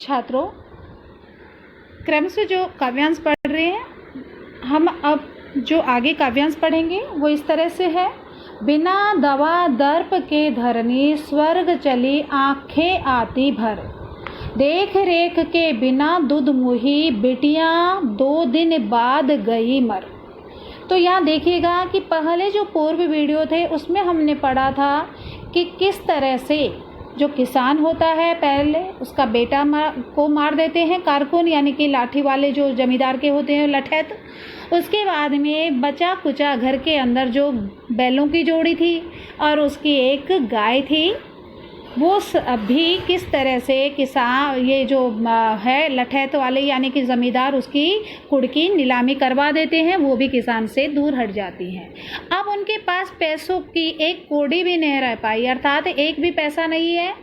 छात्रों, क्रम से जो काव्यांश पढ़ रहे हैं, हम अब जो आगे काव्यांश पढ़ेंगे वो इस तरह से है। बिना दवा दर्प के धरनी, स्वर्ग चली आँखें आती भर। देख रेख के बिना दूध मुही, बिटियाँ 2 दिन बाद गई मर। तो यहाँ देखिएगा कि पहले जो पूर्व वीडियो थे उसमें हमने पढ़ा था कि किस तरह से जो किसान होता है पहले उसका बेटा को मार देते हैं कारकुन, यानी कि लाठी वाले जो जमींदार के होते हैं लठैत। उसके बाद में बचा कुचा घर के अंदर जो बैलों की जोड़ी थी और उसकी एक गाय थी, वो भी किस तरह से किसान ये जो है लठैत वाले यानी कि ज़मींदार उसकी कुड़की नीलामी करवा देते हैं, वो भी किसान से दूर हट जाती हैं। अब उनके पास पैसों की एक कौड़ी भी नहीं रह पाई, अर्थात एक भी पैसा नहीं है।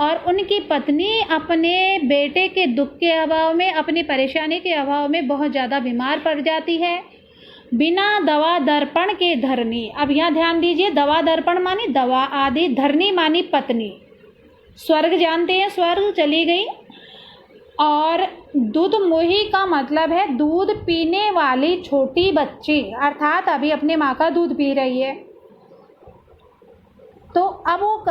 और उनकी पत्नी अपने बेटे के दुख के अभाव में, अपनी परेशानी के अभाव में बहुत ज़्यादा बीमार पड़ जाती है। बिना दवा दर्पण के धरनी, अब यहाँ ध्यान दीजिए, दवा दर्पण मानी दवा आदि, धरनी मानी पत्नी। स्वर्ग जानते हैं, स्वर्ग चली गई। और दूध मुही का मतलब है दूध पीने वाली छोटी बच्ची, अर्थात अभी अपने माँ का दूध पी रही है। तो अब वो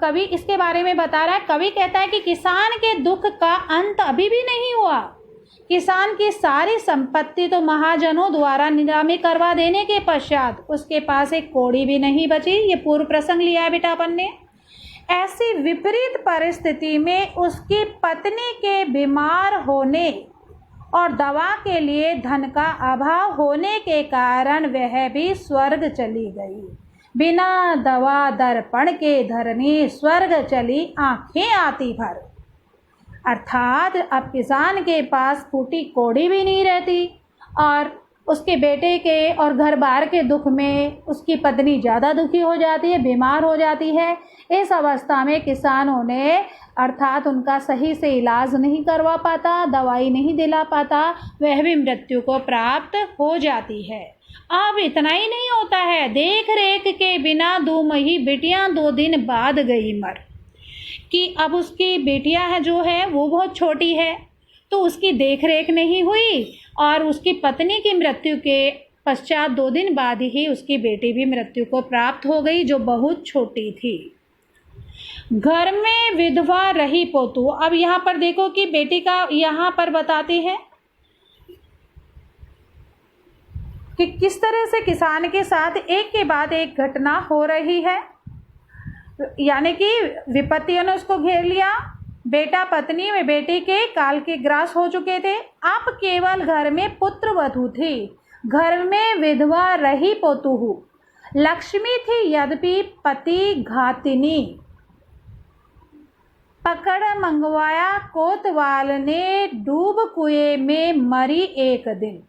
कवि इसके बारे में बता रहा है। कवि कहता है कि किसान के दुख का अंत अभी भी नहीं हुआ। किसान की सारी संपत्ति तो महाजनों द्वारा नीलामी करवा देने के पश्चात उसके पास एक कौड़ी भी नहीं बची। ये पूर्व प्रसंग लिया है बेटा अपन ने। ऐसी विपरीत परिस्थिति में उसकी पत्नी के बीमार होने और दवा के लिए धन का अभाव होने के कारण वह भी स्वर्ग चली गई। बिना दवा दर्पण के धरनी, स्वर्ग चली आँखें आती भर। अर्थात अब किसान के पास फूटी कौड़ी भी नहीं रहती और उसके बेटे के और घर बार के दुख में उसकी पत्नी ज़्यादा दुखी हो जाती है, बीमार हो जाती है। इस अवस्था में किसानों ने अर्थात उनका सही से इलाज नहीं करवा पाता, दवाई नहीं दिला पाता, वह भी मृत्यु को प्राप्त हो जाती है। अब इतना ही नहीं होता है, देख रेख के बिना 2 मही, बिटियाँ 2 दिन बाद गई मर। कि अब उसकी बेटियाँ है जो है वो बहुत छोटी है, तो उसकी देख रेख नहीं हुई और उसकी पत्नी की मृत्यु के पश्चात 2 दिन बाद ही उसकी बेटी भी मृत्यु को प्राप्त हो गई, जो बहुत छोटी थी। घर में विधवा रही पोतू। अब यहाँ पर देखो कि बेटी का यहाँ पर बताती है कि किस तरह से किसान के साथ एक के बाद एक घटना हो रही है, यानी कि विपत्तियों ने उसको घेर लिया। बेटा पत्नी में बेटी के काल के ग्रास हो चुके थे। अब केवल घर में पुत्र वधू थी, घर में विधवा रही पोतू। लक्ष्मी थी यद्यपि पति घातिनी। पकड़ मंगवाया कोतवाल ने, डूब कुएं में मरी एक दिन।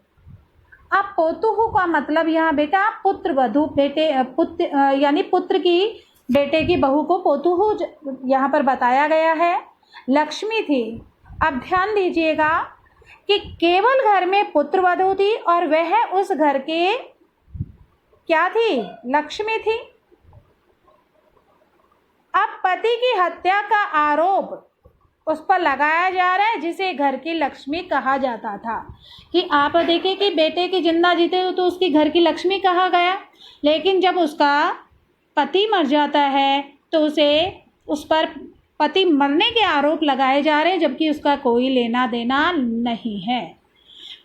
अब पोतुहु का मतलब यहाँ बेटा पुत्र वधू, यानी पुत्र की बेटे की बहू को पोतुहु यहाँ पर बताया गया है। लक्ष्मी थी। अब ध्यान दीजिएगा कि केवल घर में पुत्र वधू थी और वह उस घर के क्या थी? लक्ष्मी थी। अब पति की हत्या का आरोप उस पर लगाया जा रहा है, जिसे घर की लक्ष्मी कहा जाता था। कि आप देखें कि बेटे की जिंदा जीते हो तो उसकी घर की लक्ष्मी कहा गया, लेकिन जब उसका पति मर जाता है तो उस पर पति मरने के आरोप लगाए जा रहे हैं, जबकि उसका कोई लेना देना नहीं है।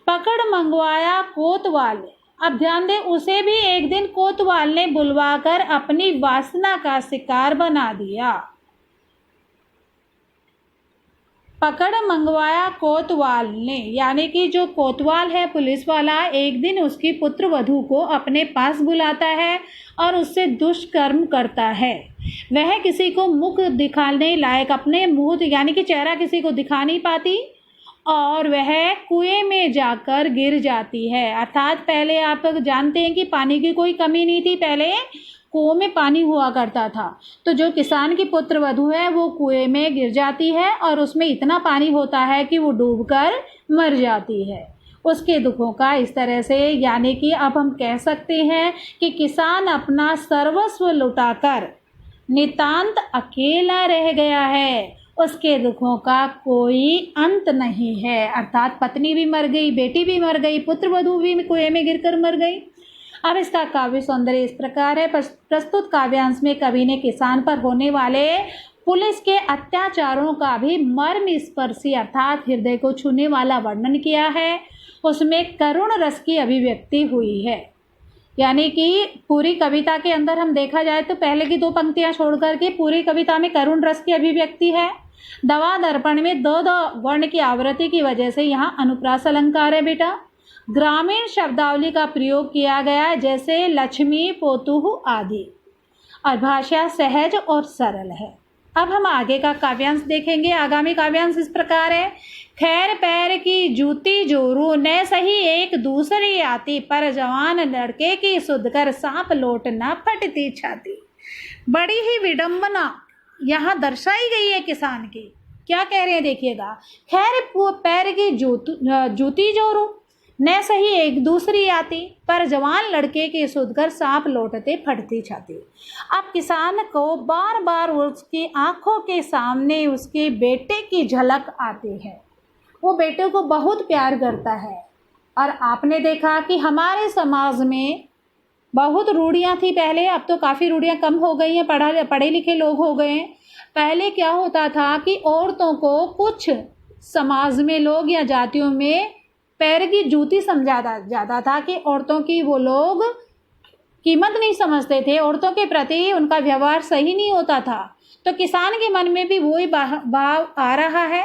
पकड़ मंगवाया कोतवाल। अब ध्यान दें, उसे भी एक दिन कोतवाल ने बुलवाकर अपनी वासना का शिकार बना दिया। पकड़ मंगवाया कोतवाल ने, यानी कि जो कोतवाल है पुलिस वाला, एक दिन उसकी पुत्र वधू को अपने पास बुलाता है और उससे दुष्कर्म करता है। वह किसी को मुख दिखाने लायक अपने मुंह यानी कि चेहरा किसी को दिखा नहीं पाती और वह कुएं में जाकर गिर जाती है। अर्थात पहले आप जानते हैं कि पानी की कोई कमी नहीं थी, पहले कुओं में पानी हुआ करता था। तो जो किसान की पुत्र वधू है वो कुएं में गिर जाती है और उसमें इतना पानी होता है कि वो डूबकर मर जाती है। उसके दुखों का इस तरह से, यानी कि अब हम कह सकते हैं कि किसान अपना सर्वस्व लुटाकर नितांत अकेला रह गया है उसके दुखों का कोई अंत नहीं है। अर्थात पत्नी भी मर गई, बेटी भी मर गई, पुत्र वधू भी कुएं में गिरकर मर गई। अब इसका काव्य सौंदर्य इस प्रकार है। प्रस्तुत काव्यांश में कवि ने किसान पर होने वाले पुलिस के अत्याचारों का भी मर्म स्पर्शी अर्थात हृदय को छूने वाला वर्णन किया है। उसमें करुण रस की अभिव्यक्ति हुई है। यानी कि पूरी कविता के अंदर हम देखा जाए तो पहले की 2 पंक्तियां छोड़ करके पूरी कविता में करुण रस की अभिव्यक्ति है। दवा दर्पण में द वर्ण की आवृत्ति की वजह से यहाँ अनुप्रास अलंकार है बेटा। ग्रामीण शब्दावली का प्रयोग किया गया है, जैसे लक्ष्मी, पोतुह आदि, और भाषा सहज और सरल है। अब हम आगे का काव्यांश देखेंगे। आगामी काव्यांश इस प्रकार है। खैर पैर की जूती जोरू न सही एक दूसरी आती, पर जवान लड़के की सुध कर सांप लोट न फटती छाती। बड़ी ही विडंबना यहाँ दर्शाई गई है किसान की। क्या कह रहे हैं देखिएगा। खैर पैर की जूती जोरू न सही एक दूसरी आती, पर जवान लड़के की सुध कर सांप लौटते फटती छाती। अब किसान को बार बार उसकी आंखों के सामने उसके बेटे की झलक आती है। वो बेटे को बहुत प्यार करता है। और आपने देखा कि हमारे समाज में बहुत रूढ़ियाँ थी पहले, अब तो काफ़ी रूढ़ियाँ कम हो गई हैं, पढ़े लिखे लोग हो गए हैं। पहले क्या होता था कि औरतों को कुछ समाज में लोग या जातियों में पैर की जूती समझा जाता था कि औरतों की वो लोग कीमत नहीं समझते थे, औरतों के प्रति उनका व्यवहार सही नहीं होता था। तो किसान के मन में भी वही भाव आ रहा है।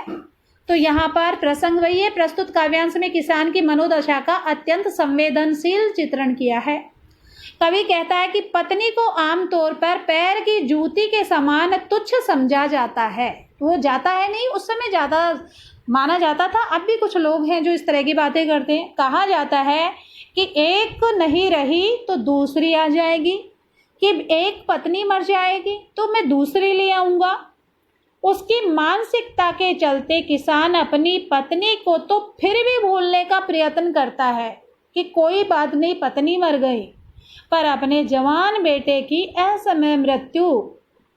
तो यहाँ पर प्रसंग वही है। प्रस्तुत काव्यांश में किसान की मनोदशा का अत्यंत संवेदनशील चित्रण किया है। कवि कहता है कि पत्नी को आमतौर पर पैर की जूती के समान तुच्छ समझा जाता है। वो जाता है नहीं, उस समय ज़्यादा माना जाता था। अब भी कुछ लोग हैं जो इस तरह की बातें करते हैं। कहा जाता है कि एक नहीं रही तो दूसरी आ जाएगी, कि एक पत्नी मर जाएगी तो मैं दूसरी ले आऊँगा। उसकी मानसिकता के चलते किसान अपनी पत्नी को तो फिर भी भूलने का प्रयत्न करता है कि कोई बात नहीं, पत्नी मर गई, पर अपने जवान बेटे की असमय मृत्यु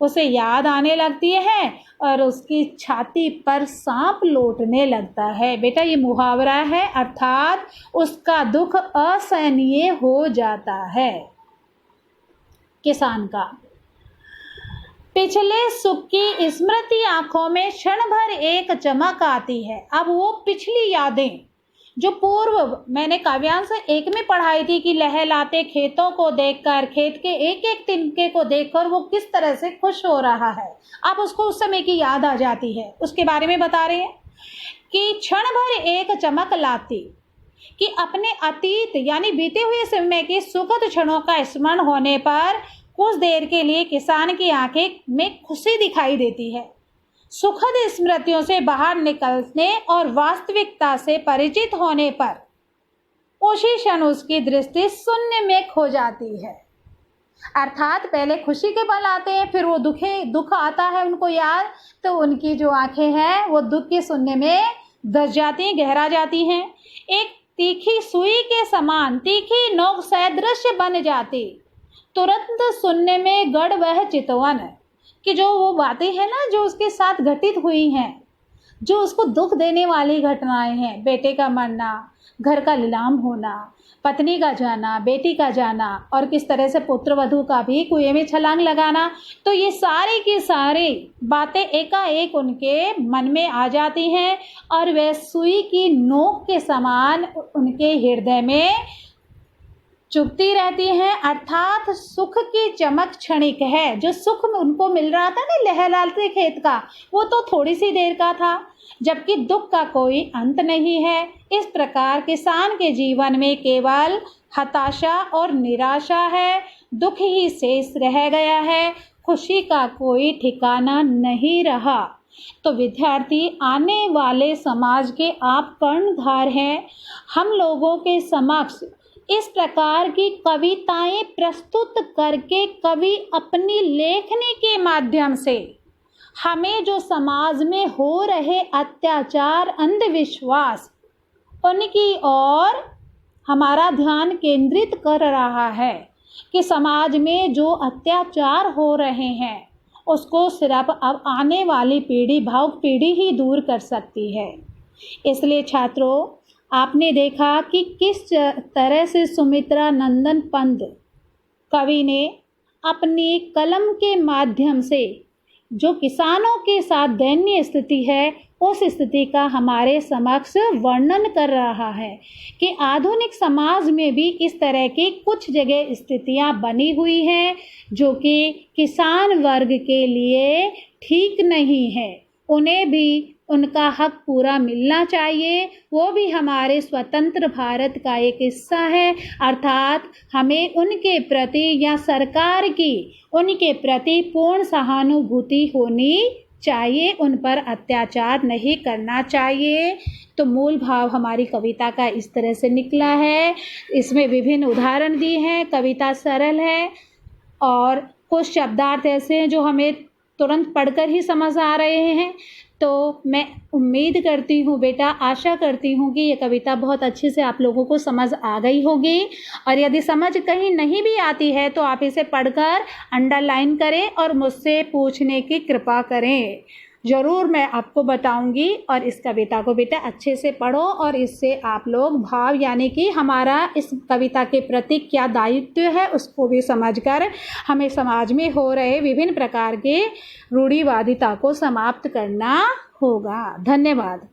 उसे याद आने लगती है और उसकी छाती पर सांप लौटने लगता है। बेटा ये मुहावरा है, अर्थात उसका दुख असहनीय हो जाता है किसान का। पिछले सुख की स्मृति आंखों में क्षण भर एक चमक आती है। अब वो पिछली यादें जो पूर्व मैंने काव्यांश 1 में पढ़ाई थी कि लहलाते खेतों को देखकर, खेत के एक एक तिनके को देखकर वो किस तरह से खुश हो रहा है, अब उसको उस समय की याद आ जाती है। उसके बारे में बता रहे हैं कि क्षण भर एक चमक लाती, कि अपने अतीत यानी बीते हुए समय के सुखद क्षणों का स्मरण होने पर कुछ देर के लिए किसान की आंखें में खुशी दिखाई देती है। सुखद स्मृतियों से बाहर निकलने और वास्तविकता से परिचित होने पर उसी क्षण उसकी दृष्टि शून्य में खो जाती है। अर्थात पहले खुशी के पल आते हैं, फिर वो दुख आता है उनको याद, तो उनकी जो आंखें हैं वो दुख के शून्य में धस जाती हैं, गहरा जाती हैं। एक तीखी सुई के समान तीखी नोक सदृश बन जाती, तुरंत शून्य में गड़ वह चितवन, कि जो वो बातें हैं ना जो उसके साथ घटित हुई हैं, जो उसको दुख देने वाली घटनाएं हैं, बेटे का मरना, घर का नीलाम होना, पत्नी का जाना, बेटी का जाना, और किस तरह से पुत्र वधू का भी कुएं में छलांग लगाना, तो ये सारी की सारी बातें एकाएक उनके मन में आ जाती हैं और वह सुई की नोक के समान उनके हृदय में चुभती रहती हैं। अर्थात सुख की चमक क्षणिक है। जो सुख उनको मिल रहा था ना लहलाते खेत का, वो तो थोड़ी सी देर का था, जबकि दुख का कोई अंत नहीं है। इस प्रकार किसान के जीवन में केवल हताशा और निराशा है, दुख ही शेष रह गया है, खुशी का कोई ठिकाना नहीं रहा। तो विद्यार्थी, आने वाले समाज के आप कर्णधार हैं। हम लोगों के समक्ष इस प्रकार की कविताएं प्रस्तुत करके कवि अपनी लेखनी के माध्यम से हमें जो समाज में हो रहे अत्याचार, अंधविश्वास, उनकी ओर हमारा ध्यान केंद्रित कर रहा है कि समाज में जो अत्याचार हो रहे हैं उसको सिर्फ अब आने वाली पीढ़ी, भावुक पीढ़ी ही दूर कर सकती है। इसलिए छात्रों, आपने देखा कि किस तरह से सुमित्रा नंदन पंत कवि ने अपनी कलम के माध्यम से जो किसानों के साथ दयनीय स्थिति है, उस स्थिति का हमारे समक्ष वर्णन कर रहा है कि आधुनिक समाज में भी इस तरह की कुछ जगह स्थितियां बनी हुई हैं जो कि किसान वर्ग के लिए ठीक नहीं है। उन्हें भी उनका हक पूरा मिलना चाहिए। वो भी हमारे स्वतंत्र भारत का एक हिस्सा है, अर्थात हमें उनके प्रति या सरकार की उनके प्रति पूर्ण सहानुभूति होनी चाहिए, उन पर अत्याचार नहीं करना चाहिए। तो मूल भाव हमारी कविता का इस तरह से निकला है। इसमें विभिन्न उदाहरण दिए हैं। कविता सरल है और कुछ शब्दार्थ ऐसे हैं जो हमें तुरंत पढ़कर ही समझ आ रहे हैं। तो मैं उम्मीद करती हूँ बेटा, आशा करती हूँ कि ये कविता बहुत अच्छे से आप लोगों को समझ आ गई होगी। और यदि समझ कहीं नहीं भी आती है तो आप इसे पढ़कर अंडरलाइन करें और मुझसे पूछने की कृपा करें। ज़रूर मैं आपको बताऊंगी। और इस कविता को बेटा अच्छे से पढ़ो और इससे आप लोग भाव, यानी कि हमारा इस कविता के प्रति क्या दायित्व है, उसको भी समझकर हमें समाज में हो रहे विभिन्न प्रकार के रूढ़िवादिता को समाप्त करना होगा। धन्यवाद।